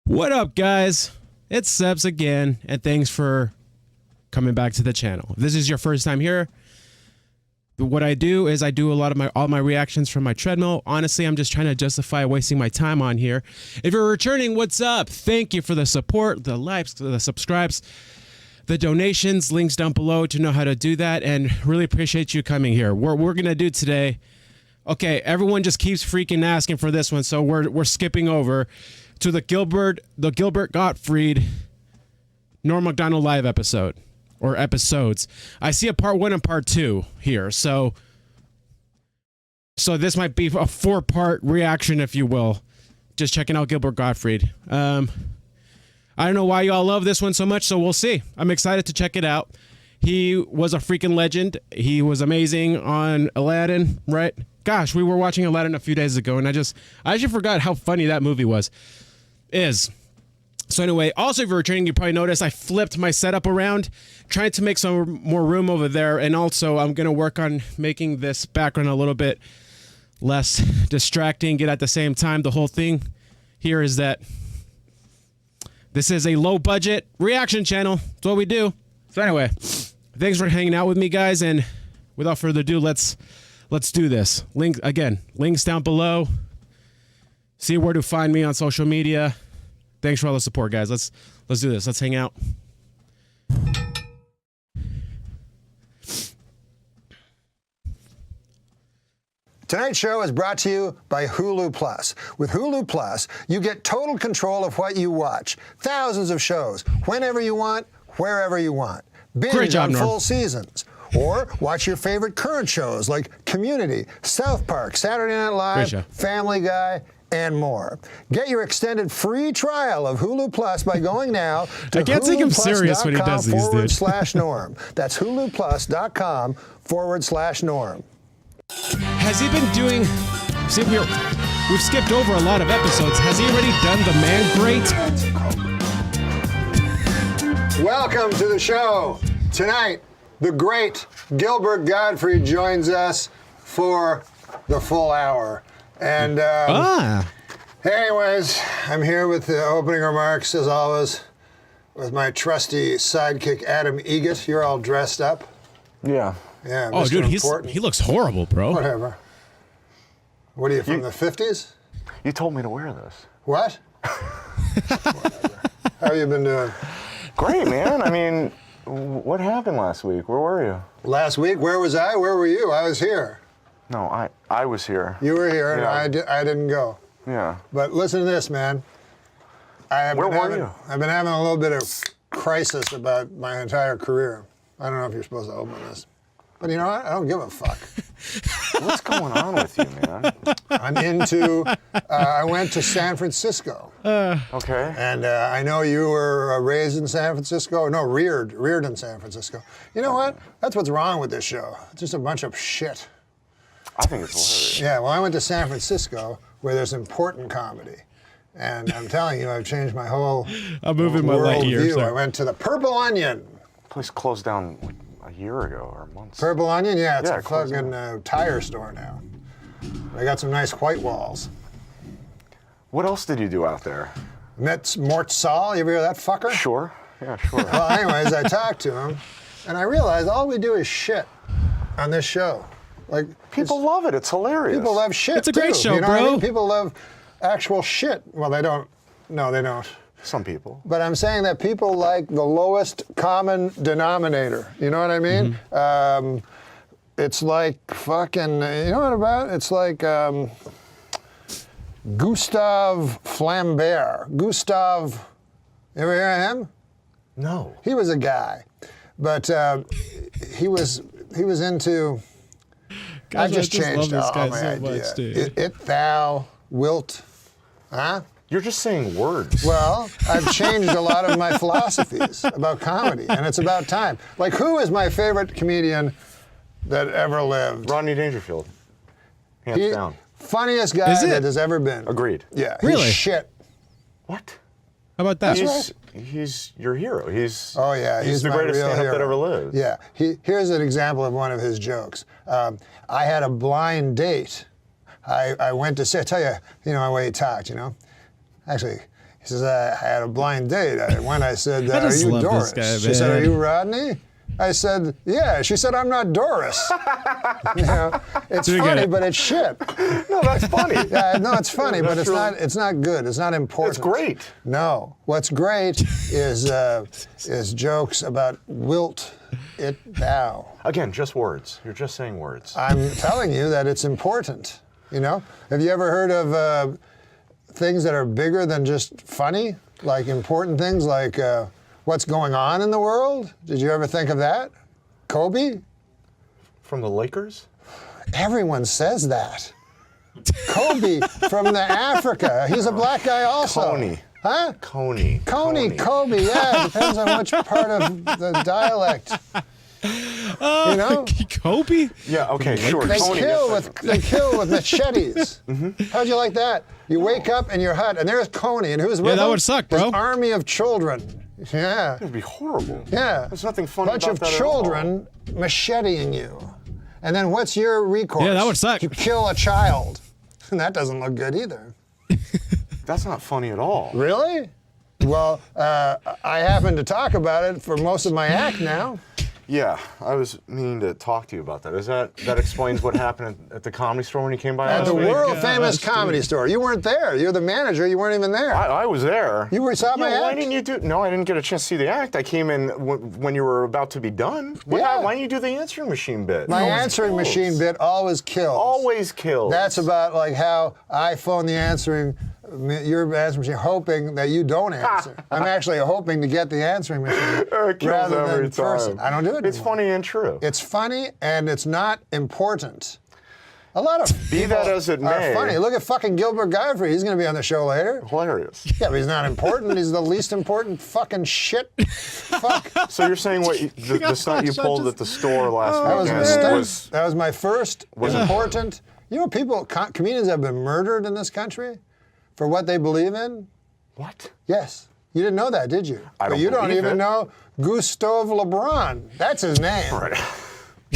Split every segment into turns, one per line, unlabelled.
What up, guys? It's Sebs again, and thanks for coming back to the channel. If this is your first time here, what I do is I do all my reactions from my treadmill. Honestly, I'm just trying to justify wasting my time on here. If you're returning, what's up? Thank you for the support, the likes, the subscribes, the donations. Links down below to know how to do that, and really appreciate you coming here. What we're gonna do today. Okay, everyone just keeps freaking asking for this one, so we're skipping over to the Gilbert Gotfried Norm Macdonald live episode or episodes. I see a part 1 and part 2 here, so this might be a 4-part reaction, if you will. Just checking out Gilbert Gotfried. I don't know why y'all love this one so much, so we'll see. I'm excited to check it out. He was a freaking legend. He was amazing on Aladdin, right? Gosh, we were watching Aladdin a few days ago, and I actually forgot how funny that movie is. So anyway, also if you're returning, you probably noticed I flipped my setup around, trying to make some more room over there, and also I'm going to work on making this background a little bit less distracting, yet at the same time, the whole thing here is that this is a low-budget reaction channel. That's what we do. So anyway, thanks for hanging out with me, guys, and without further ado, let's do this. Links down below. See where to find me on social media. Thanks for all the support, guys. Let's do this. Let's hang out.
Tonight's show is brought to you by Hulu Plus. With Hulu Plus, you get total control of what you watch. Thousands of shows, whenever you want, wherever you want. Binge on full seasons. Or watch your favorite current shows like Community, South Park, Saturday Night Live, Family Guy, and more. Get your extended free trial of Hulu Plus by going now to huluplus.com/norm. That's huluplus.com/norm.
Has he been doing... See, we've skipped over a lot of episodes. Has he already done the man great?
Welcome to the show. Tonight, the great Gilbert Gotfried joins us for the full hour. And anyways, I'm here with the opening remarks, as always, with my trusty sidekick, Adam Egget. You're all dressed up.
Yeah.
Yeah.
Oh,
Mr.
dude,
Important.
he looks horrible, bro.
Whatever. What are you, from the 50s?
You told me to wear this.
What? Whatever. How you been doing?
Great, man. I mean, what happened last week? Where were you?
Last week? Where was I? Where were you? I was here.
No, I was here.
You were here,
yeah.
and I didn't go.
Yeah.
But listen to this, man. I've been having a little bit of crisis about my entire career. I don't know if you're supposed to open this. But you know what? I don't give a fuck.
What's going on with you, man?
I'm into, I went to San Francisco.
Okay.
And I know you were raised in San Francisco. No, reared in San Francisco. You know what? That's what's wrong with this show. It's just a bunch of shit.
I think it's hilarious.
Yeah, well, I went to San Francisco where there's important comedy. And I'm telling you, I've changed my whole worldview. I went to the Purple Onion.
Place closed down like a year ago or months.
Purple Onion? Yeah, it's a fucking tire store now. They got some nice white walls.
What else did you do out there?
Met Mort Saul. You ever hear that fucker?
Sure. Yeah, sure.
Well, anyways, I talked to him, and I realized all we do is shit on this show. Like,
people love it. It's hilarious.
People love shit.
It's a great show,
you know
bro.
What I mean? People love actual shit. Well, they don't. No, they don't.
Some people.
But I'm saying that people like the lowest common denominator. You know what I mean? Mm-hmm. It's like fucking. You know what about? It's like Gustave Flambert. Gustave. You ever hear of him?
No.
He was a guy, but he was into.
Guys,
I just changed all my idea. It, thou, wilt, huh?
You're just saying words.
Well, I've changed a lot of my philosophies about comedy, and it's about time. Like, who is my favorite comedian that ever lived?
Rodney Dangerfield. Hands down.
Funniest guy that has ever been.
Agreed.
Yeah.
Really?
He's shit.
What?
How about that?
He's your hero. He's
he's
the greatest stand-up that ever lived.
Yeah. Here's an example of one of his jokes. I had a blind date. I went to say, I tell you, you know, the way he talked, you know. Actually, He says, I had a blind date. I said,
I
are
just
you
love
Doris?
this guy,
She said,
man.
are you Rodney? I said, yeah. She said, I'm not Doris. You know, it's
Didn't get
funny,
it.
but it's shit.
No, that's funny.
Yeah, no, it's funny, but
That's really-
it's not good. It's not important.
It's great.
No. What's great is jokes about wilt it thou.
Again, just words. You're just saying words.
I'm telling you that it's important. You know? Have you ever heard of things that are bigger than just funny? Like important things like what's going on in the world? Did you ever think of that? Kobe?
From the Lakers?
Everyone says that. Kobe from the Africa. He's a black guy also.
Coney.
Huh?
Coney.
Kobe, yeah. Depends on which part of the dialect. You know?
Kobe?
Yeah, okay, sure.
They
Coney,
kill
yes,
with machetes. How'd you like that? You wake up in your hut and there's Coney, and who's with him?
that would suck, bro.
His army of children. Yeah.
It'd be horrible.
Yeah.
There's nothing funny
Bunch
about
of
that at all.
children macheteing you. And then what's your recourse?
Yeah, that would suck.
You kill a child. And that doesn't look good either.
That's not funny at all.
Really? Well, I happen to talk about it for most of my act now.
Yeah, I was meaning to talk to you about that. That explains what happened at the Comedy Store when you came by
At
last
the
week?
world-famous
gosh,
comedy
dude.
store. You weren't there. You're the manager. You weren't even there.
I was there.
You saw my
Why
act?
didn't you do? No, I didn't get a chance to see the act. I came in when you were about to be done.
Yeah.
Why didn't you do the answering machine bit?
My
Always
answering
kills.
machine bit always kills.
Always kills.
That's about like how I phone the answering, your answering machine, hoping that you don't answer. I'm actually hoping to get the answering machine
It kills
rather
every
than person.
time.
I don't do it
It's
anymore.
funny and true.
It's funny and it's not important. A lot of
Be
people
that as it may.
are funny. Look at fucking Gilbert Gotfried. He's going to be on the show later.
Hilarious.
Yeah, but he's not important. He's the least important fucking shit. Fuck.
So you're saying the stunt you pulled at the store last
That was
weekend
my stunt.
was
That was my first important. You know, comedians have been murdered in this country for what they believe in.
what?
Yes. You didn't know that, did you?
I
But
don't
you don't
believe
even
it.
know Gustave Lebrun. That's his name.
Right.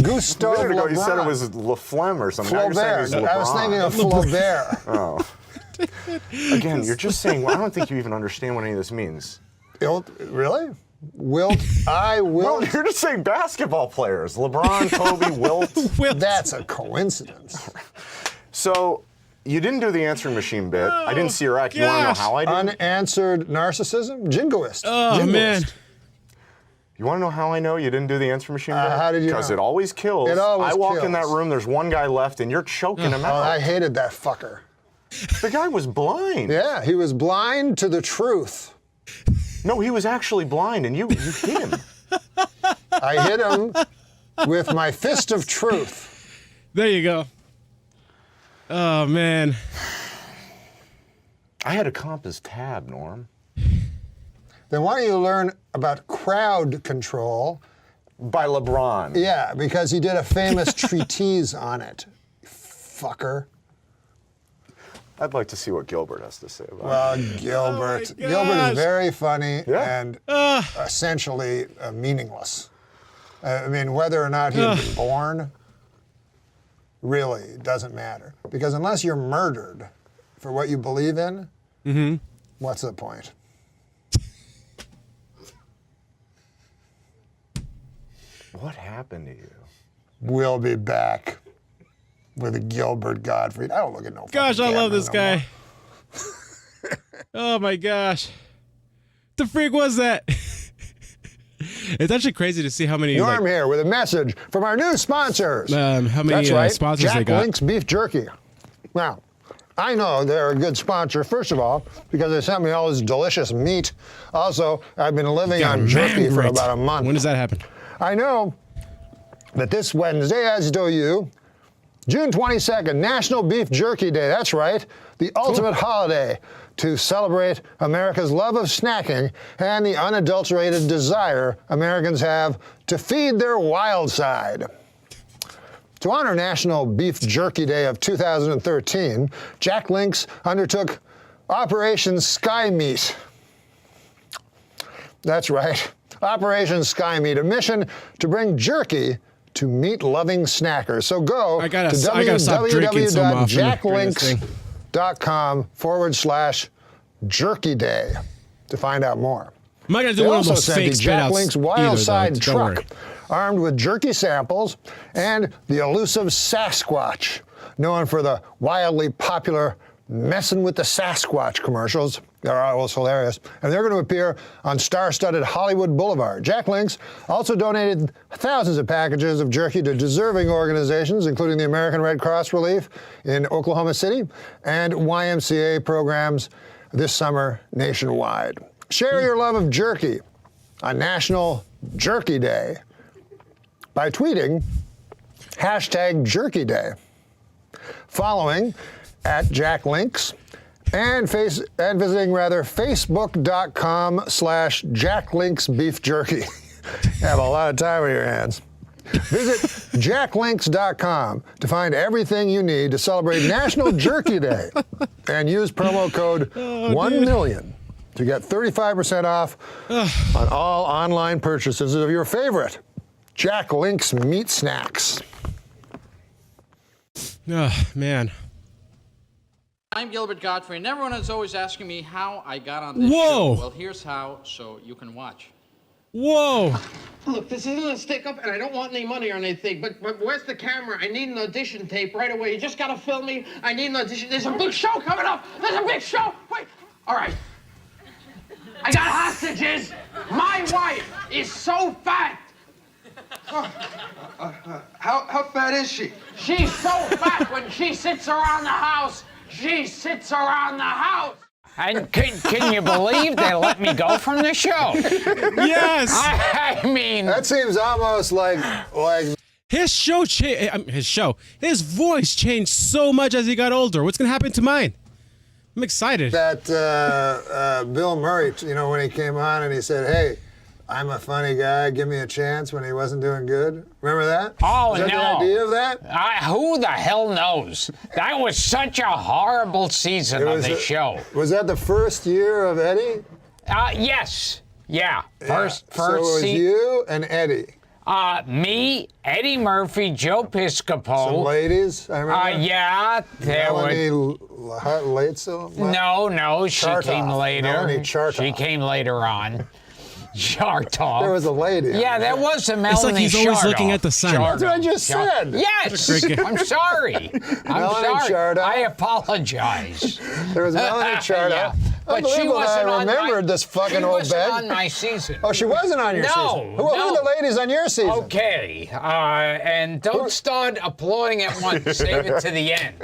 Gustave
A minute ago
Lebrun.
you said it was LaFlemme or something. Now you're saying
Flaubert.
it's
I was
LeBron.
thinking of Flaubert.
Oh. Again, you're just saying. Well, I don't think you even understand what any of this means.
Really? Wilt?
Well,
Wilt?
you're just saying basketball players: LeBron, Kobe, Wilt.
That's a coincidence.
So you didn't do the answering machine bit. I didn't see your act. You want to know
gosh.
how I did?
Unanswered narcissism? Jingoist.
Oh,
Jingoist.
man.
You want to know how I know you didn't do the answering machine bit?
how did you
Because
know?
it always kills.
It always
I walk in that
kills.
room. There's one guy left, and you're choking him
Oh,
out.
I hated that fucker.
The guy was blind.
Yeah, he was blind to the truth.
No, he was actually blind, and you hit him.
I hit him with my fist of truth.
There you go. Oh, man.
I had to comp his tab, Norm.
Then why don't you learn about crowd control?
By LeBron.
Yeah, because he did a famous treatise on it. Fucker.
I'd like to see what Gilbert has to say about it.
Well, Gilbert.
my
Gilbert
gosh.
is very funny
Yeah.
and essentially meaningless. I mean, whether or not he had been born really doesn't matter. Because unless you're murdered for what you believe in, what's the point?
What happened to you?
We'll be back with Gilbert Gotfried. I don't look at no
Gosh,
fucking
I love
camera
this
no
guy.
more.
Oh, my gosh. The freak was that? It's actually crazy to see how many
Norm here with a message from our new sponsors.
how many
That's right,
sponsors
Jack
they got.
Link's Beef Jerky. Now, I know they're a good sponsor, first of all, because they sent me all this delicious meat. Also, I've been living
Got
on jerky for
great.
about a month.
When does that happen?
I know that this Wednesday, as do you, June 22nd, National Beef Jerky Day. That's right, the ultimate holiday to celebrate America's love of snacking and the unadulterated desire Americans have to feed their wild side. To honor National Beef Jerky Day of 2013, Jack Link's undertook Operation Sky Meat. That's right, Operation Sky Meat, a mission to bring jerky to meat-loving snackers. So go
I gotta
to
stop drinking some often during this thing.
www.jacklinks.com/ Jerky Day to find out more.
I'm not going to do
They
one of
also
those
sent
fake
the
spit
Jack
outs
Link's
either,
Wild
though.
Side
Don't
truck,
worry.
armed with jerky samples and the elusive Sasquatch, known for the wildly popular Messin' with the Sasquatch commercials. They're always hilarious. And they're going to appear on star-studded Hollywood Boulevard. Jack Link's also donated thousands of packages of jerky to deserving organizations, including the American Red Cross Relief in Oklahoma City and YMCA programs this summer nationwide. Share your love of jerky on National Jerky Day by tweeting #Jerky Day, following @JackLinks, and visiting facebook.com/JackLinksBeefJerky. Have a lot of time on your hands. Visit jacklinks.com to find everything you need to celebrate National Jerky Day and use promo code 1million to get 35% off on all online purchases of your favorite Jack Link's meat snacks.
Oh, man.
I'm Gilbert Gotfried, and everyone is always asking me how I got on this
Whoa.
show. Well, here's how, so you can watch.
Whoa.
Look, this isn't a stick-up, and I don't want any money or anything, but where's the camera? I need an audition tape right away. You just gotta film me. I need an audition. There's a big show coming up. There's a big show. Wait. All right. I got hostages. My wife is so fat.
How fat is she?
She's so fat when she sits around the house. She sits around the house.
And can you believe they let me go from the show?
Yes.
I mean,
That seems almost like
His his voice changed so much as he got older. What's going to happen to mine? I'm excited.
that Bill Murray, you know, when he came on and he said, "Hey, I'm a funny guy. Give me a chance," when he wasn't doing good. Remember that?
Oh,
Is that
no.
the idea of that?
who the hell knows? That was such a horrible season of the show.
Was that the first year of Eddie?
Yes. Yeah. First
So it was
season.
you and Eddie.
Me, Eddie Murphy, Joe Piscopo.
Some ladies, I remember.
Yeah, there were.
Melanie Laitzel?
No, she
Chartoff.
came later.
Melanie Chartoff.
She came later on. Chartoff.
There was a lady.
Yeah, there was a Melanie
It's like he's always
Chartoff.
looking at the sun.
That's what I just said.
Yes, I'm sorry. I'm
Melanie
sorry.
Chartoff.
I apologize.
There was Melanie Chartoff.
Yeah. But she
Unbelievable that
wasn't
I
on
remembered this fucking old
She
bed.
wasn't on my season.
Oh, she wasn't on your
No,
season. Who
no.
were the ladies on your season?
Okay, and don't start applauding at once. Save it to the end.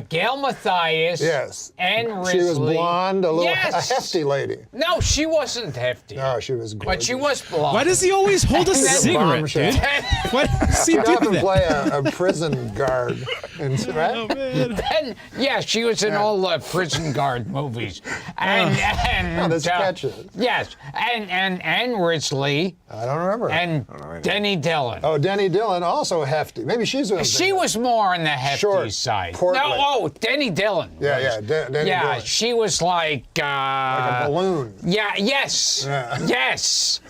Gail Mathias.
Yes.
Ann Risley.
She was blonde, a
Yes.
hefty lady.
No, she wasn't hefty.
No, she was gorgeous.
But she was blonde.
Why does he always hold a
And then-
cigarette, dude? Why does he
She'd
do
often
that?
play a prison guard. Right?
Oh, man.
And, yeah, she was in all the prison guard movies. And
the sketches.
Yes, and Ann Risley
I don't remember.
and Denny Dillon.
Oh, Denny Dillon, also hefty. Maybe she's what I'm
She
thinking of.
was more on the hefty
Short,
side.
portly.
No, Denny Dillon.
Yeah, Denny
Yeah,
Dillon.
she was like.
Like a balloon.
Yeah. Yes.
Yeah.
Yes.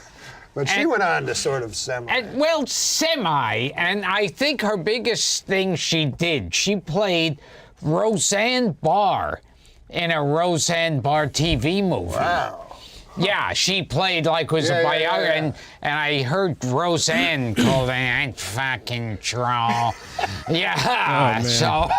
But she
and-
went on to sort of semi.
And well, semi. And I think her biggest thing she did, she played Roseanne Barr in a Roseanne Barr TV movie.
Wow.
Yeah, she played like was
Yeah,
a
yeah,
biography,
yeah.
and I heard Roseanne call that fucking troll. Yeah,
man.
so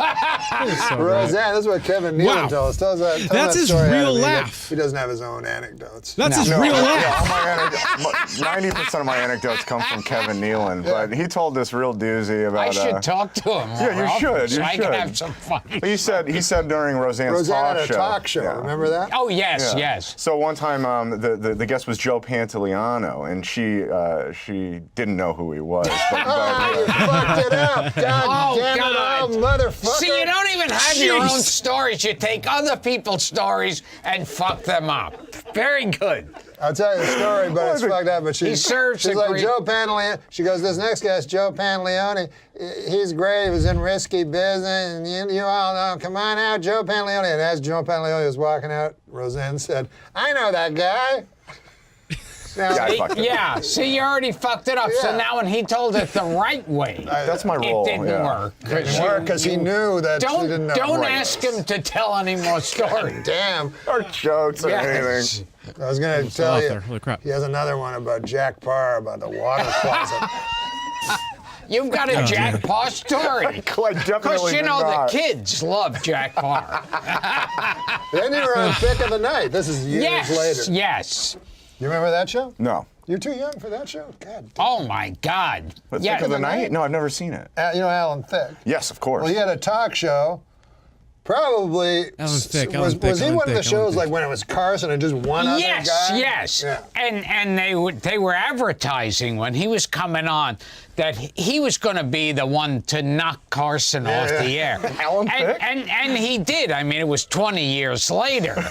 Roseanne, that's what Kevin Nealon
Wow.
tells us. Tell
That's
that
his
story out
real
of me.
laugh.
He doesn't have his own anecdotes.
That's his
No,
real
yeah,
laugh.
all my 90% of my anecdotes come from Kevin Nealon, but he told this real doozy about.
I should talk to him.
Yeah, you
more often
should,
So
you
I can
should.
have some fun.
He said during Roseanne's
Roseanne
talk
had a
show.
talk show.
Yeah.
Remember that?
Oh yes,
Yeah.
yes.
So one time, the guest was Joe Pantoliano, and she didn't know who he was.
Oh, you fucked it up. God
Oh,
damn
God.
it, oh, motherfucker.
See, you don't even have your own
Jeez.
stories. You take other people's stories and fuck them up. Very good.
I'll tell you the story, but it's fucked up. But
He serves
she's
a
like,
great-
Joe Pantaleone. She goes, this next guy's Joe Pantaleone. He's great. He was in risky business. And you all know, come on out, Joe Pantaleone. And as Joe Pantaleone was walking out, Roseanne said, I know that guy. Now,
I fucked it.
Yeah, see, you already fucked it up.
Yeah.
So now when he told it the right way,
That's my role.
it didn't work.
because he knew that she didn't know.
Don't
Right.
ask him to tell any more stories.
Damn.
Or jokes or
Yes.
anything.
I was going to tell
out
you.
there. Holy crap.
He has another one about Jack Parr about the water closet.
You've got a Jack Parr story.
I
Because
definitely
you
did
know
not.
the kids love Jack Parr.
Then you were on Thick of the Night. This is years
Yes,
later.
yes.
You remember that show?
No.
You're too young for that show. God.
Oh my God.
But
Yeah.
Thick of the Night? No, I've never seen it.
You know Alan Thicke.
Yes, of course.
Well, he had a talk show. Probably
Alan Thicke,
was,
Alan Thicke,
was he
Alan
one of the
Thicke,
shows
Alan
like
Thicke.
when it was Carson and just one other
Yes,
guy?
yes.
Yeah.
And they were advertising when he was coming on that he was going to be the one to knock Carson off the air.
Alan Thicke?
And he did. I mean, it was 20 years later.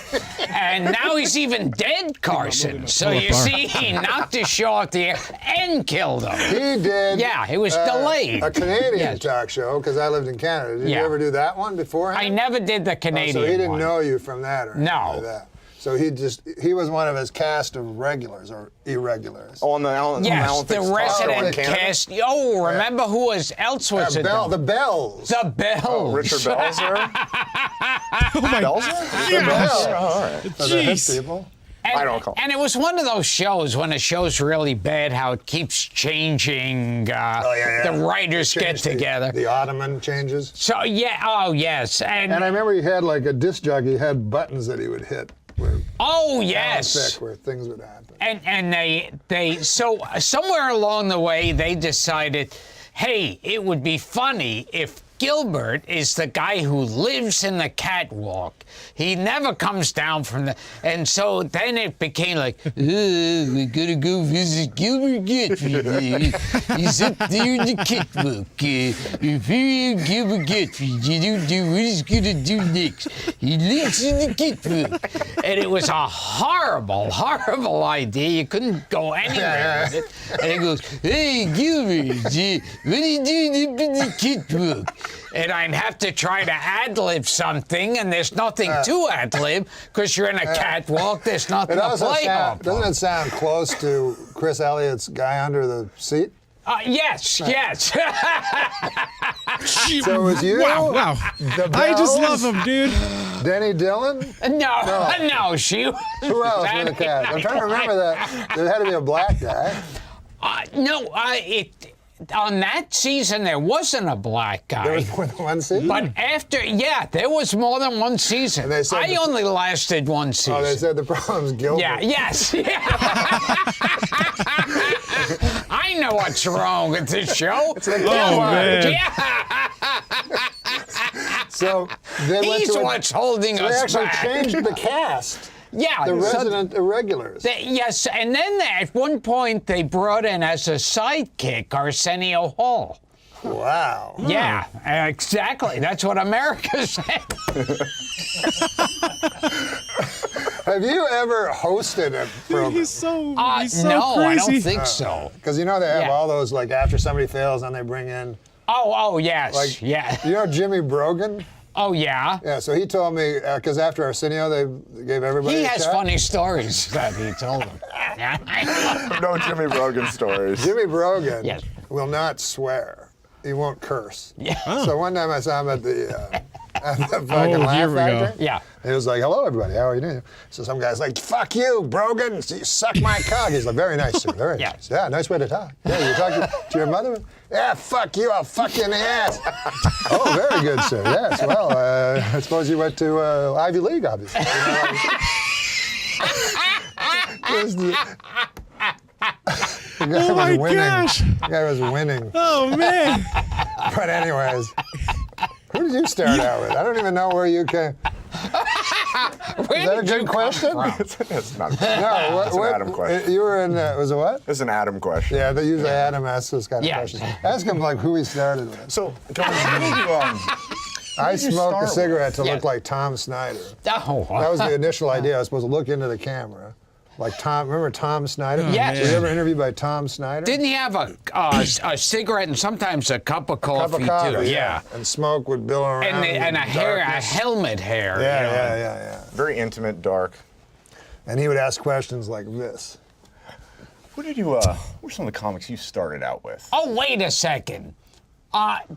And now he's even dead, Carson. So
Pull
you
apart.
see, he knocked his show off the air and killed him.
He did.
Yeah, it was delayed.
A Canadian
Yes.
talk show because I lived in Canada. Did
Yeah.
you ever do that one beforehand?
I never did the Canadian
So he didn't
one.
know you from that or anything
No.
like that. So he was one of his cast of regulars or irregulars.
Oh, on the Alan
Yes, the
Thicke's talk show in
resident
Canada?
cast. Oh, remember who else was it?
The Bells.
The Bells.
Oh, Richard Belzer?
Oh my
Belzer?
The Bells.
Oh, all right.
For the hip
Jeez.
people.
And,
I don't call.
And it was one of those shows when a show's really bad, how it keeps changing. The writers get
Changed
together.
The ottoman changes.
So yeah, oh yes,
And I remember he had like a disc jockey had buttons that he would hit. Where
oh
Alan
yes.
Thicke, where things would happen.
And they so somewhere along the way they decided, hey, it would be funny if Gilbert is the guy who lives in the catwalk. He never comes down from the, and so then it became like, we gotta go visit Gilbert Gotfried. He's up there in the catwalk. Gilbert Gotfried, you don't know what he's gonna do next. He lives in the catwalk. And it was a horrible, horrible idea. You couldn't go anywhere with it. And he goes, hey, Gilbert, what are you doing up in the catwalk? And I'd have to try to ad-lib something, and there's nothing to ad-lib because you're in a catwalk. There's nothing
It
to
also
play off.
doesn't it sound close to Chris Elliott's Guy Under the Seat?
Yes, yes.
So it was you?
Wow.
The
I just
Bells,
love him, dude.
Denny Dillon?
no, she.
Who else in the cast? I'm trying to remember that. There had to be a black guy.
On that season, there wasn't a black guy.
There was more than one season?
But after, there was more than one season.
And they said
I only lasted one season.
Oh, they said the problem's Gilbert.
Yeah, yes. Yeah. I know what's wrong with this show.
It's like,
Oh, man.
Yeah.
So they went
He's
to
what's holding
so they
us
actually
back.
changed the cast.
Yeah.
The
so
resident irregulars.
yes, and then at one point they brought in as a sidekick Arsenio Hall.
Wow.
Yeah, exactly. That's what America said.
Have you ever hosted a program?
He's so crazy.
No, I don't think so.
Because you know they have
Yeah.
all those, like, after somebody fails, then they bring in,
Oh, yes.
like,
yeah.
you know Jimmy Brogan?
Oh, yeah.
Yeah, so he told me, because after Arsenio, they gave everybody
He
a
has
shot.
funny stories that he told them.
No Jimmy Rogan stories.
Jimmy Brogan
Yes.
will not swear. He won't curse.
Yeah.
So one time I saw him at the fucking
Oh,
Laugh
here we go.
Factory.
Yeah.
He was like, hello, everybody. How are you doing? So some guy's like, fuck you, Brogan. You suck my cock. He's like, very nice, sir. Very
Yeah.
nice. Yeah, nice way to talk. Yeah, you talking to your mother? Yeah, fuck you. I'll fuck you in the ass. Oh, very good, sir. Yes, well, I suppose you went to Ivy League, obviously. The guy
Oh,
was
my
winning.
gosh.
The guy was winning.
Oh, man.
But anyways, who did you start out with? I don't even know where you came.
Where
Is that a
did you
good
come
question?
from?
It's not.
No,
It's an Adam question.
You were in, was it what?
It's an Adam question.
Yeah, they usually Adam asks those kind of
Yeah.
questions. Ask him like who he started with.
So, how did you,
I
did you
smoked
start
a cigarette to
Yeah.
look like Tom Snyder.
Oh,
That was the initial idea. I was supposed to look into the camera. Like Tom, remember Tom Snyder?
Yes.
Were you ever interviewed by Tom Snyder?
Didn't he have a cigarette and sometimes a cup of
Cup
coffee,
of coffee,
too?
yeah. And smoke would billow around.
And a
in
hair, a
darkness.
helmet hair.
Yeah,
you know.
yeah.
very intimate, dark.
And he would ask questions like this.
Who did you? What were some of the comics you started out with?
Oh, wait a second.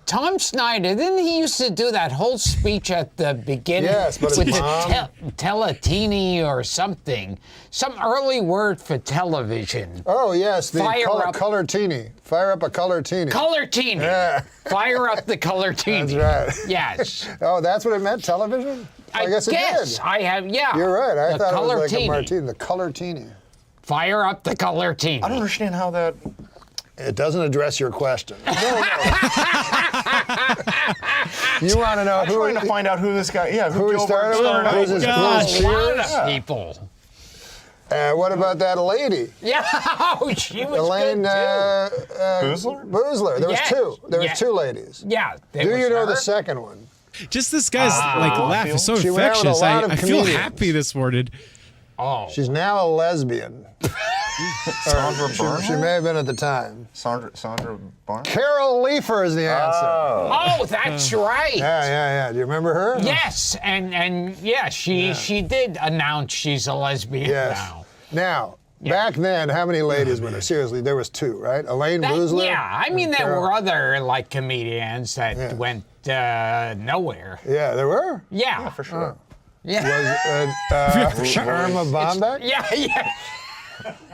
Tom Snyder, didn't he used to do that whole speech at the beginning?
Yes, but
with
his
the
mom.
teletini or something. Some early word for television.
Oh, yes, the
Fire up.
color teeny. Fire up a color teeny.
Color teeny.
Yeah.
Fire up the color teeny.
That's right.
Yes.
Oh, that's what it meant, television?
I
guess it did.
I have, yeah.
You're right. I
The
thought it
color
was like
teeny.
a martini. The color teeny.
Fire up the color teeny.
I don't understand how that.
It doesn't address your question. No. You want to know
I'm
who?
trying to find out who this guy. Yeah,
who he
Gilbert
started with?
out
Who's his
with.
gosh.
A lot
peers?
of people.
What about that lady?
Yeah, oh, she was
Elaine
good too.
Boozler?
Boozler. There was
Yes.
two. There was
Yeah.
two ladies.
Yeah.
Do you know the second one?
Just this guy's like laugh is so
She went out with a
infectious.
lot of
I feel
comedians.
happy this morning.
Oh.
She's now a lesbian.
Sandra Bernhard?
She may have been at the time.
Sandra Barnes?
Carol Leifer is the answer.
Oh, that's right.
Yeah. Do you remember her?
Yes, and yeah, she did announce she's a lesbian
Yes.
now.
Now, back then, how many ladies were there? Seriously, there was two, right? Elaine Boozler.
Yeah, I mean
and
there
Carol-
were other like comedians that went nowhere.
Yeah, there were.
Yeah,
For sure.
yeah,
Was Irma Bombeck?
yeah.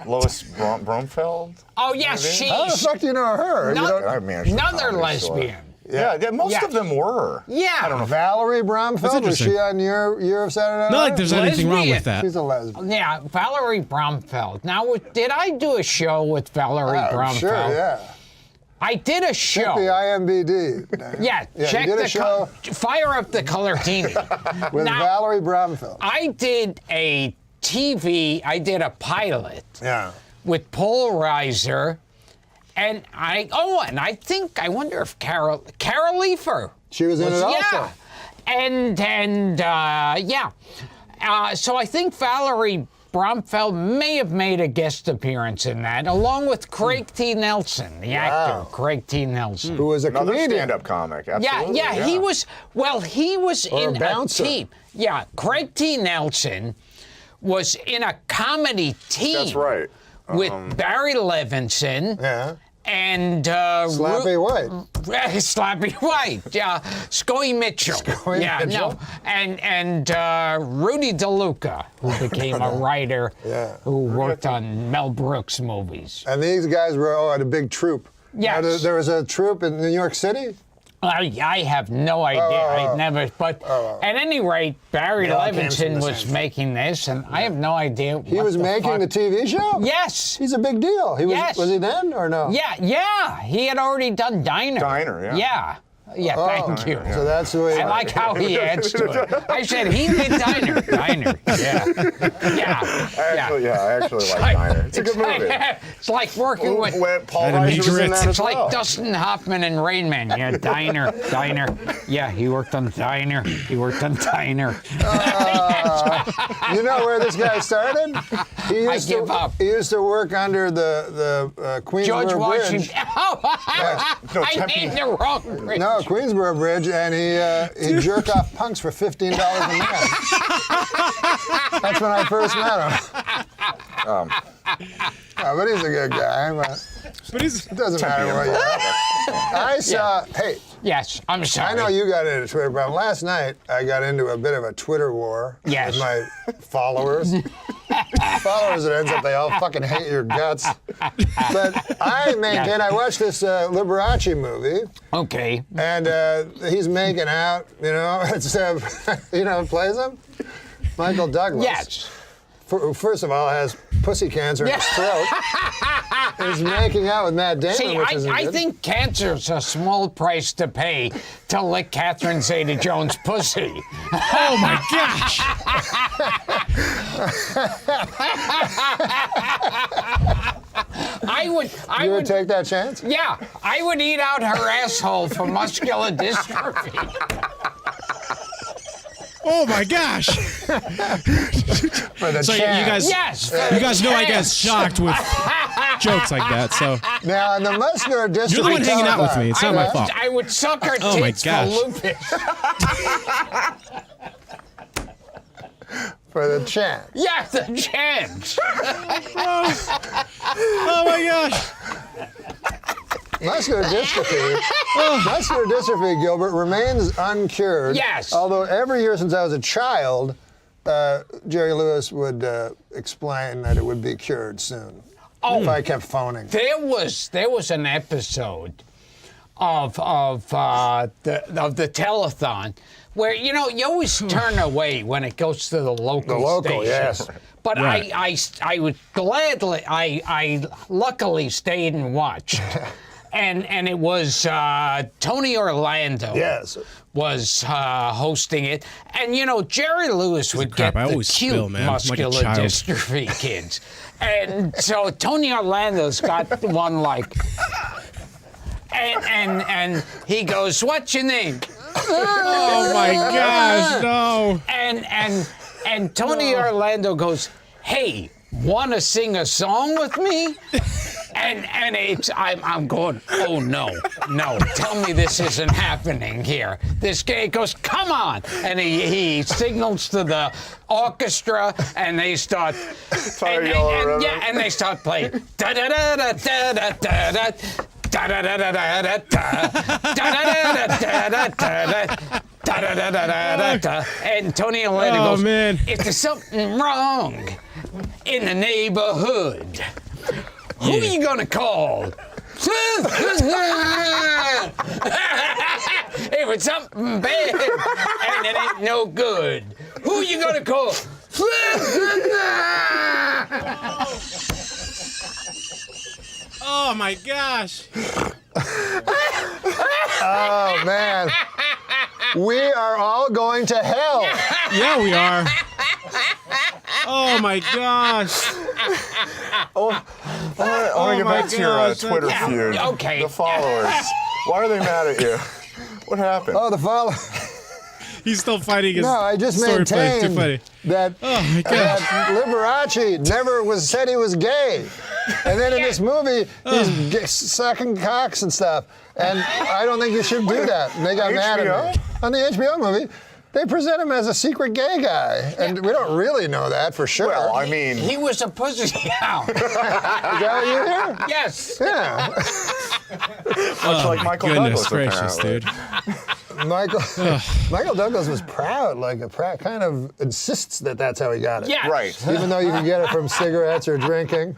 Lois Bromfeld?
Oh yes, she.
How the fuck do you know her? You don't-
I managed the
Another
comedy store.
lesbian.
Yeah, most
Yeah.
of them were.
Yeah.
Valerie Bromfeld, was
interesting.
she on your Year of Saturday Night
Not like
Live?
there's anything wrong
Lesbian.
with that.
She's a lesbian.
Yeah, Valerie Bromfeld. Now, did I do a show with Valerie Bromfeld?
Sure, yeah.
I did a show.
Check the IMBD.
Yeah,
you
check
did a
the
show
fire up the color teeny.
with
Now,
Valerie Bromfeld.
I did a TV. I did a pilot
Yeah.
with Paul Reiser, and I wonder if Carol Leifer.
She was in it also.
Yeah, and so I think Valerie Bromfeld may have made a guest appearance in that, along with Craig T. Nelson, the actor, Craig T. Nelson.
Who was a
Another
comedian.
stand-up comic. Absolutely.
Yeah, he was. Well, he was
Or a
in a
bouncer.
team. Yeah, Craig T. Nelson was in a comedy team.
That's right.
With Barry Levinson.
Yeah.
And
Slappy White.
Slappy White, yeah, Scoey Mitchell,
Mitchell.
and Rudy DeLuca, who became a writer, who worked on Mel Brooks movies.
And these guys were at a big troupe.
Yes.
Now, there was a troupe in New York City?
I have no idea. I never. But at any rate, Barry
They all came from
Levinson
the
was
same
making this, and I have no idea.
He was making the TV show?
Yes.
He's a big deal. He was,
Yes.
was he then or no?
Yeah. He had already done Diner.
Diner, yeah.
Yeah, thank you.
So that's the way.
I like how he adds to it. I said he did Diner. Diner. Yeah.
I actually like Diner. It's a good movie.
It's like working with.
When Paul
Had a
Reiser
major
was in
hit.
that as
It's like
well.
Dustin Hoffman and Rain Man. Yeah, Diner. Yeah, he worked on Diner.
You know where this guy started? He used
I give up.
He used to work under the Queensboro
George
Bridge.
Washington. Oh,
No,
I
Tempe.
named the wrong bridge.
No, Queensboro Bridge, and he jerked off punks for $15 a man. That's when I first met him. But he's a good guy.
But he's
It doesn't matter what you are. I saw. Hey,
Yes, I'm sorry.
I know you got into Twitter, but last night I got into a bit of a Twitter war
Yes.
with my followers. Followers that ends up they all fucking hate your guts. But I maintain I watched this Liberace movie.
Okay.
And he's making out, it's, who plays him? Michael Douglas.
Yes.
First of all, has pussy cancer in his throat. He's making out with Matt Damon,
See,
which isn't
I
good.
think cancer's a small price to pay to lick Catherine Zeta-Jones' pussy.
oh my gosh!
I would
You would take that chance?
Yeah, I would eat out her asshole for muscular dystrophy.
Oh my gosh!
For the
So you
chance.
guys,
Yes.
you guys know I get
Yes.
shocked with jokes like that. So
Now, in the muscular dystrophy.
you're the one hanging out with me. It's not my fault.
I would suck her
Oh my
tits for
gosh.
lupus.
For the chance.
Yeah, the chance.
Oh my gosh.
Muscular dystrophy, Gilbert, remains uncured.
Yes.
Although every year since I was a child, Jerry Lewis would explain that it would be cured soon. If I kept phoning.
There was an episode of the telethon where you always turn away when it goes to the local station.
Yes.
But
Right.
I would gladly I luckily stayed and watched. And it was Tony Orlando.
Yes.
Was hosting it, and Jerry Lewis would
crap,
get
I
the
always
cute
spill, man. I'm like a
muscular
child.
dystrophy kids, and so Tony Orlando's got one like, and he goes, "What's your name?"
Oh my gosh, no.
And Tony Orlando goes, "Hey, want to sing a song with me?" And I'm going, oh no, tell me this isn't happening here. This guy goes, come on, and he signals to the orchestra, and they start, and they start playing, da da da da da da da da. Da da da da da da da da da da da da da. And Tony Orlando goes,
man.
if there's something wrong in the neighborhood, who are you gonna call? If it's something bad and it ain't no good, who are you gonna call?
Oh my gosh.
Oh, man. We are all going to hell.
Yeah, we are. Oh my gosh.
I want to get
my
back to your
gosh,
Twitter
yeah,
feud.
okay.
The followers. Why are they mad at you? What happened?
Oh, the follow.
He's still fighting his
No, I just
story play. Too funny.
maintained that,
Oh my gosh.
that Liberace never said he was gay. And then in this movie, he's sucking cocks and stuff. And I don't think you should do that. And they got mad at me. On the HBO movie, they present him as a secret gay guy. And we don't really know that for sure.
Well, I mean,
He was a pussy hound.
Is that what you hear?
Yes.
Yeah.
much like Michael
Goodness
Douglas,
gracious,
apparently.
dude.
Michael Douglas was proud, kind of insists that that's how he got it.
Yes.
Right.
Even though you can get it from cigarettes or drinking.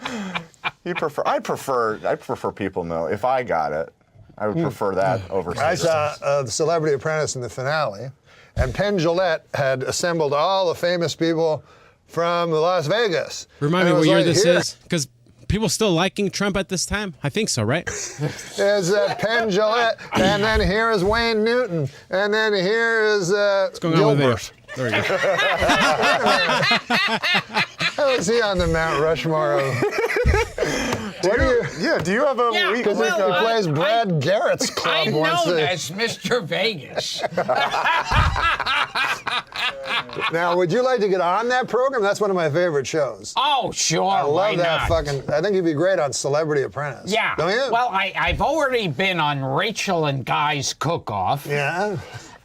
I prefer people know if I got it. I would prefer that over.
I saw The Celebrity Apprentice in the finale, and Penn Jillette had assembled all the famous people from Las Vegas.
Remind
And
me
it
what
was
year
like,
this
here
is, because people still liking Trump at this time. I think so, right?
is Penn Jillette, and then here is Wayne Newton, and then here is
What's going on with you?
Gilbert.
There we go.
How is he on the Mount Rushmore of... What do you...
Yeah, do you have a
Yeah,
week?
Because he plays Brad Garrett's club
I'm
once.
known as Mr. Vegas.
Now, would you like to get on that program? That's one of my favorite shows.
Oh, sure.
I
why
love that
not?
I think you'd be great on Celebrity Apprentice.
Yeah.
Don't you?
Well, I've already been on Rachel and Guy's Cook-Off.
Yeah.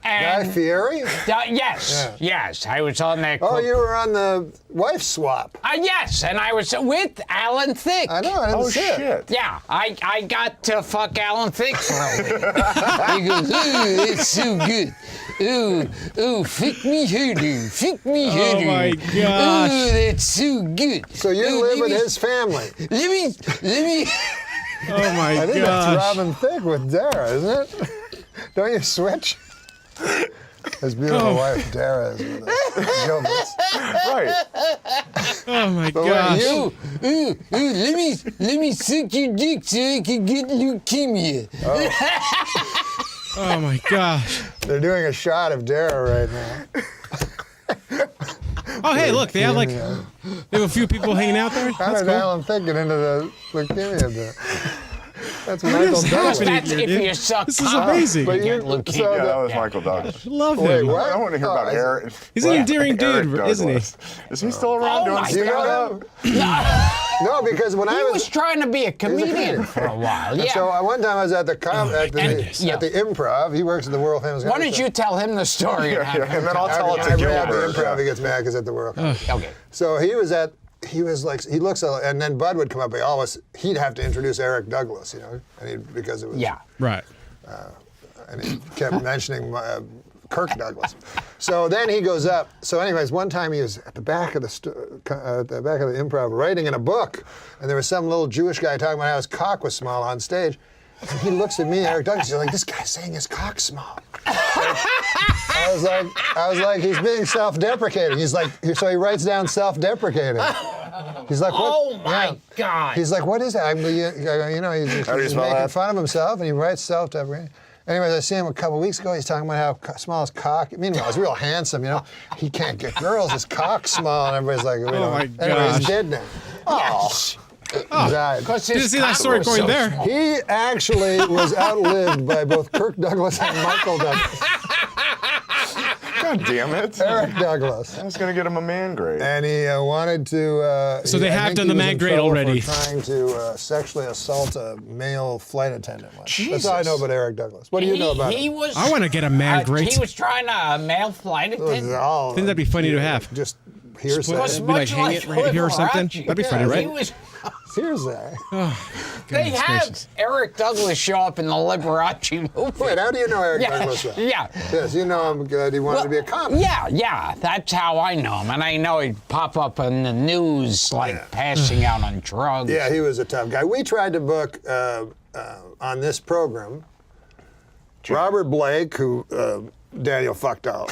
And,
Guy Fieri?
Yes. I was on that.
Oh, you were on the wife swap.
Yes, and I was with Alan Thicke.
I know, I didn't
Oh
see it.
shit!
Yeah, I got to fuck Alan Thicke for a week. He goes, ooh, it's so good. Ooh, fuck me hoodoo, fuck me hoodoo.
Oh my gosh.
Ooh, that's so good.
So you
Ooh,
live
let
with
me-
his family.
Let me.
Oh my
I think
gosh.
that's Robin Thicke with Dara, isn't it? Don't you switch? His beautiful wife, Dara, is with us. Gilbert's.
Right.
Oh my
But
gosh.
you,
Let me suck your dick so I can get leukemia.
Oh my gosh.
they're doing a shot of Dara right now.
Oh hey, look, they have they have a few people hanging out there.
How
That's
did
cool.
Alan Thicke get into the leukemia bit? That's
What
Michael
is
Douglas.
happening
That's
here,
if
dude?
you suck
This is
cock.
amazing.
But
You
you-
get leukemia.
so
Yeah, that was
Yeah.
Michael Douglas.
Love
Wait,
him.
what?
I want to hear about
is it?
Eric.
He's an endearing
Eric
dude, isn't he?
Douglas. Is he still around
Oh
doing
my
Do you
stand-up?
know him? No, because when
He
I
was trying to be a comedian
comedian.
for a while. Yeah.
So one time I was at the
goodness.
at the Improv. He works at the world famous.
Why
comedy
don't
show.
you tell him the story?
Yeah, and then I'll tell it to
Every at the
Gilbert.
Improv, he gets mad because at the world.
Okay.
So he was like, he looks, and then Bud would come up. He'd have to introduce Eric Douglas, you know, because it was.
Yeah.
Right.
And he kept mentioning Kirk Douglas. So then he goes up. So anyways, one time he was at the back of the Improv writing in a book, and there was some little Jewish guy talking about how his cock was small on stage. And he looks at me, Eric Douglas. He's like, this guy's saying his cock's small. I was like, he's being self-deprecating. He's like, so he writes down self-deprecating. He's like, what?
Oh my God.
He's like, what is that? You know, he's
How do you spell
making
that?
fun of himself, and he writes self-deprecating. Anyways, I see him a couple weeks ago. He's talking about how small his cock. Meanwhile, he's real handsome. You know, he can't get girls. His cock's small, and everybody's like, you know.
my
Anyway,
gosh.
he's dead now.
Yes.
He died.
Didn't see that story going there.
He actually was outlived by both Kirk Douglas and Michael Douglas.
God damn it.
Eric Douglas.
I was going to get him a man grade.
And he wanted to.
So they
I
have
think
done
he
the
was
man
in
grade
trouble
already.
For trying to sexually assault a male flight attendant. That's all I know about Eric Douglas. What do you know about
he
him?
was.
I want to get a man grade.
He was trying to mail flight
It was
attendant.
all,
I think that'd be funny to have.
Just hearsay.
Was
Be like,
much
hang it right here or something.
Liberace.
That'd be funny, right?
He was,
Hearsay.
they
Goodness
have
gracious.
Eric Douglas show up in the Liberace movie.
Wait, how do you know Eric
Yeah,
Douglas? Then?
yeah.
Yes, you know him good. He wanted to be a comic.
Yeah, that's how I know him. And I know he'd pop up in the news like passing out on drugs.
Yeah, he was a tough guy. We tried to book on this program Robert Blake, who Daniel fucked up.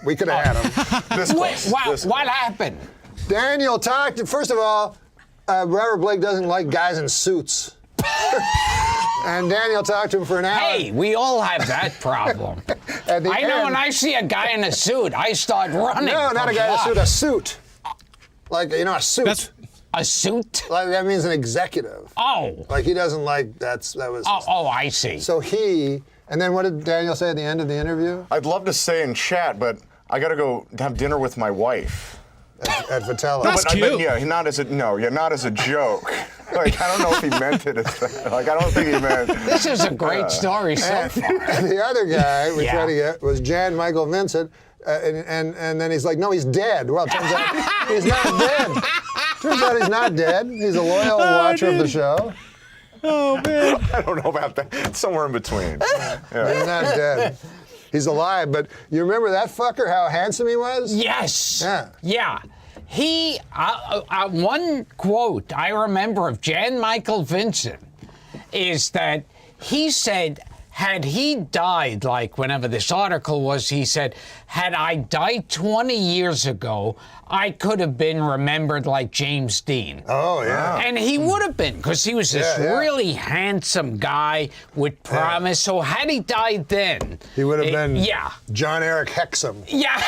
We could have had him.
This close.
What happened?
Daniel talked. First of all, Robert Blake doesn't like guys in suits. And Daniel talked to him for an hour.
Hey, we all have that problem.
At the
I know
end-
when I see a guy in a suit, I start running.
No, not a guy in a suit. A suit. Like, you know, a suit.
That's
A suit?
Like, that means an executive.
Oh.
Like, he doesn't like that was.
Oh, I see.
So and then what did Daniel say at the end of the interview?
I'd love to stay and chat, but I got to go have dinner with my wife.
At Vitello.
That's
But
cute.
yeah, not as a joke. Like, I don't know if he meant it as that. Like, I don't think he meant.
This is a great story so far.
The other guy we
Yeah.
tried to get was Jan Michael Vincent, and then he's like, no, he's dead. Well, it turns out he's not dead. Turns out he's not dead. He's a loyal watcher of the show.
oh man.
I don't know about that. It's somewhere in between. Yeah.
He's not dead. He's alive, but you remember that fucker, how handsome he was?
Yes.
Yeah.
Yeah. He, one quote I remember of Jan Michael Vincent is that he said, had he died, like whenever this article was, he said, had I died 20 years ago, I could have been remembered like James Dean.
Oh, yeah.
And he would have been, because he was this
Yeah.
really handsome guy with promise. So had he died then,
He would have been
Yeah.
John Eric Hexum.
Yeah.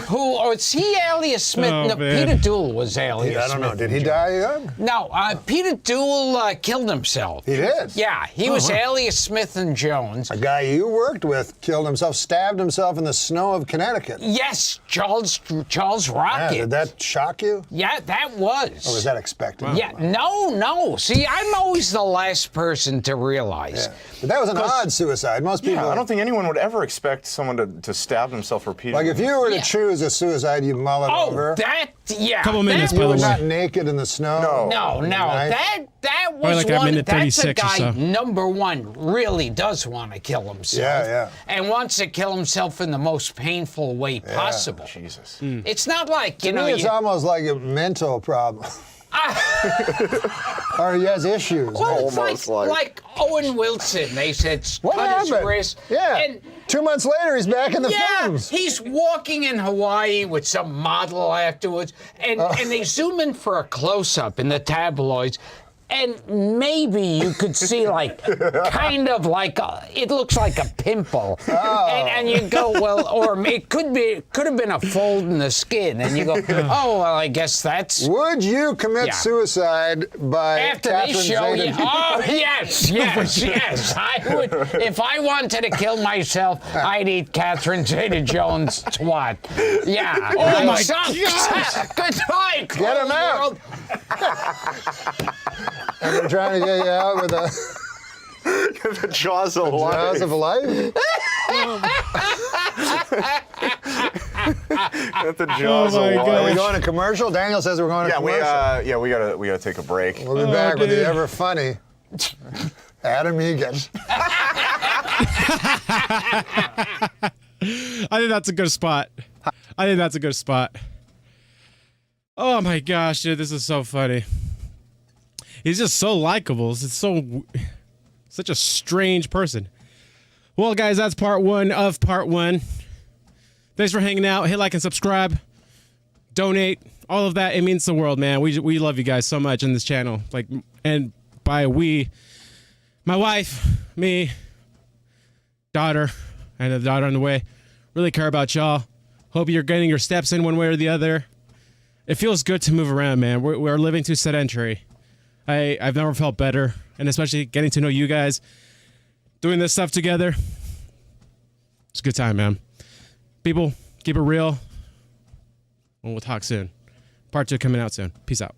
Who, or is he Alias Smith?
Oh,
no,
man.
Peter Duell was Alias
I don't know.
Smith.
Did he die young?
No, Peter Duell killed himself.
He did?
Yeah, he was Alias Smith and Jones.
A guy you worked with killed himself, stabbed himself in the snow of Connecticut.
Yes, Charles
Yeah,
Rocket.
did that shock you?
Yeah, that was.
Or was that expected?
Yeah, no. See, I'm always the last person to realize.
Yeah. But that was an odd suicide. Most people.
Yeah, I don't think anyone would ever expect someone to stab themselves repeatedly.
Like if you were to
Yeah.
choose a suicide, you mull it
Oh,
over.
Couple minutes,
that
by the
You were
way.
not naked in the snow.
No,
Nice.
that was
Probably like at
one.
minute
That's a
36 or
guy.
so.
Number one really does want to kill himself.
Yeah.
And wants to kill himself in the most painful way possible.
Jesus.
It's not like you
To
know.
me, it's almost like a mental problem. Or he has issues.
Well, it's
Almost
like Owen Wilson. They said
What
cut his
happened?
wrist.
Yeah.
And
2 months later, he's back in the
yeah,
films.
he's walking in Hawaii with some model afterwards, and they zoom in for a close-up in the tabloids. and maybe you could see like kind of like it looks like a pimple, and you go, well, or it could have been a fold in the skin, and you go, oh well, I guess that's.
Would you commit suicide by
After
Catherine
this show? Oh yes, yes, I would. If I wanted to kill myself, I'd eat Catherine Zeta-Jones' twat. Yeah.
Oh my
gosh! Goodbye.
Get him out. And they're trying to get you out with
The jaws of life.
jaws of life.
At the jaws
Oh my
of life.
God.
Are we going to commercial? Daniel says we're going to commercial.
We gotta take a break.
We'll be back with
dude.
the ever funny Adam Egan.
I think that's a good spot. Oh my gosh, dude, this is so funny. He's just so likable. It's such a strange person. Well, guys, that's part one of part one. Thanks for hanging out. Hit like and subscribe. Donate. All of that. It means the world, man. We love you guys so much on this channel. Like, and by we, my wife, me, daughter, and the daughter on the way. Really care about y'all. Hope you're getting your steps in one way or the other. It feels good to move around, man. We're living too sedentary. I've never felt better, and especially getting to know you guys, doing this stuff together. It's a good time, man. People, keep it real, and we'll talk soon. Part 2 coming out soon. Peace out.